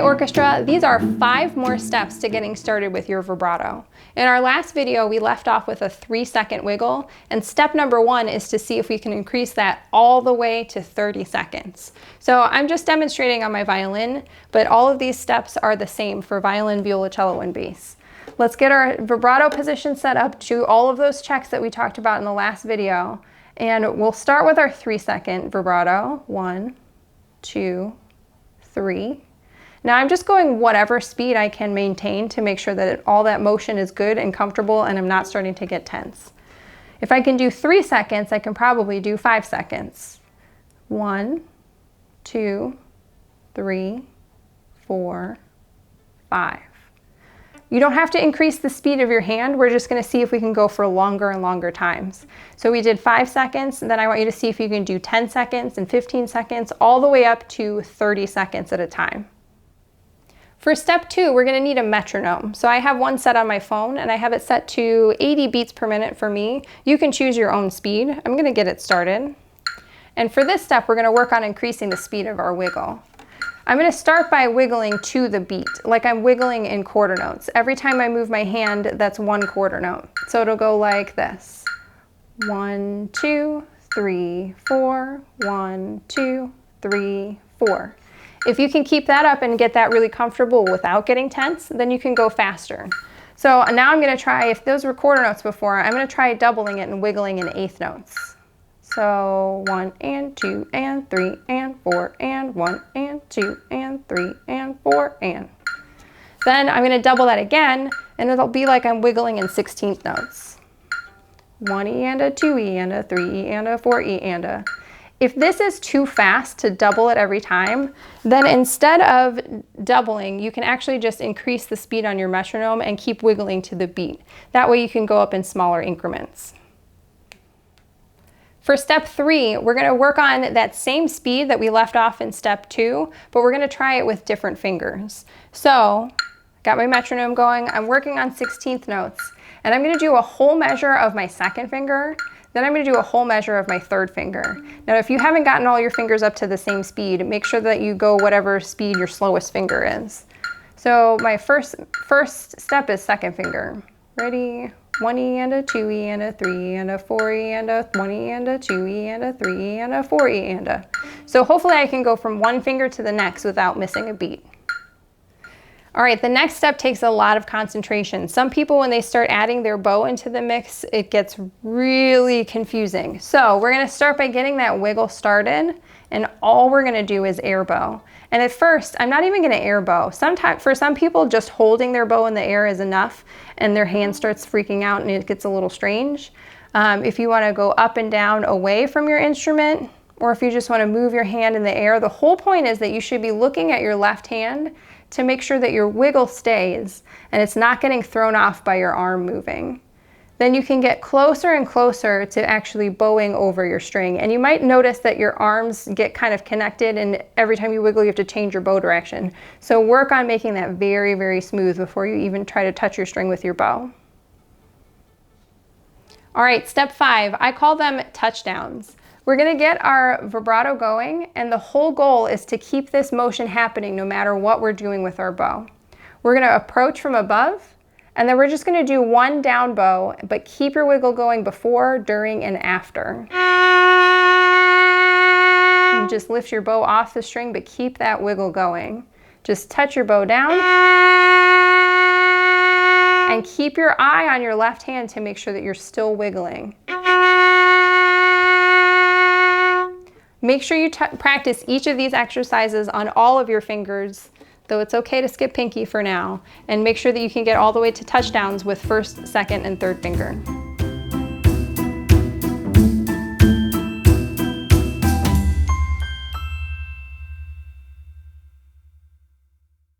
right, orchestra, these are 5 more steps to getting started with your vibrato. In our last video, we left off with a 3-second wiggle, and step number 1 is to see if we can increase that all the way to 30 seconds. So I'm just demonstrating on my violin, but all of these steps are the same for violin, viola, cello, and bass. Let's get our vibrato position set up to all of those checks that we talked about in the last video, and we'll start with our 3-second vibrato. 1, 2, 3. Now I'm just going whatever speed I can maintain to make sure that all that motion is good and comfortable and I'm not starting to get tense. If I can do 3 seconds, I can probably do 5 seconds. 1, 2, 3, 4, 5. You don't have to increase the speed of your hand. We're just going to see if we can go for longer and longer times. So we did 5 seconds, and then I want you to see if you can do 10 seconds and 15 seconds, all the way up to 30 seconds at a time. For step 2, we're going to need a metronome. So I have one set on my phone, and I have it set to 80 beats per minute for me. You can choose your own speed. I'm going to get it started. And for this step, we're going to work on increasing the speed of our wiggle. I'm going to start by wiggling to the beat, like I'm wiggling in quarter notes. Every time I move my hand, that's 1 quarter note. So it'll go like this. 1, 2, 3, 4, 1, 2, 3, 4. If you can keep that up and get that really comfortable without getting tense, then you can go faster. So now I'm going to try, if those were quarter notes before, I'm going to try doubling it and wiggling in 1/8 notes. So 1 and 2 and 3 and 4 and 1 and 2 and 3 and 4 and. Then I'm going to double that again, and it'll be like I'm wiggling in 16th notes. 1E and a 2E and a 3E and a 4E and a. If this is too fast to double it every time, then instead of doubling, you can actually just increase the speed on your metronome and keep wiggling to the beat. That way you can go up in smaller increments. For step 3, we're going to work on that same speed that we left off in step 2, but we're going to try it with different fingers. So, got my metronome going, I'm working on 16th notes, and I'm going to do a whole measure of my 2nd finger, then I'm going to do a whole measure of my 3rd finger. Now if you haven't gotten all your fingers up to the same speed, make sure that you go whatever speed your slowest finger is. So my first step is 2nd finger. Ready? 1E and a 2E and a 3 and a 4E and a 1E and a 2E and a 3 and a 4E and a. So hopefully I can go from one finger to the next without missing a beat. All right, the next step takes a lot of concentration. Some people, when they start adding their bow into the mix, it gets really confusing. So we're going to start by getting that wiggle started, and all we're going to do is air bow. And at first, I'm not even going to air bow. For some people, just holding their bow in the air is enough, and their hand starts freaking out and it gets a little strange. If you want to go up and down away from your instrument, or if you just want to move your hand in the air, the whole point is that you should be looking at your left hand to make sure that your wiggle stays and it's not getting thrown off by your arm moving. Then you can get closer and closer to actually bowing over your string. And you might notice that your arms get kind of connected, and every time you wiggle you have to change your bow direction. So work on making that very, very smooth before you even try to touch your string with your bow. All right, step 5, I call them touchdowns. We're going to get our vibrato going, and the whole goal is to keep this motion happening no matter what we're doing with our bow. We're going to approach from above, and then we're just going to do 1 down bow, but keep your wiggle going before, during, and after. And just lift your bow off the string, but keep that wiggle going. Just touch your bow down, and keep your eye on your left hand to make sure that you're still wiggling. Make sure you practice each of these exercises on all of your fingers, though it's okay to skip pinky for now, and make sure that you can get all the way to touchdowns with 1st, 2nd, and 3rd finger.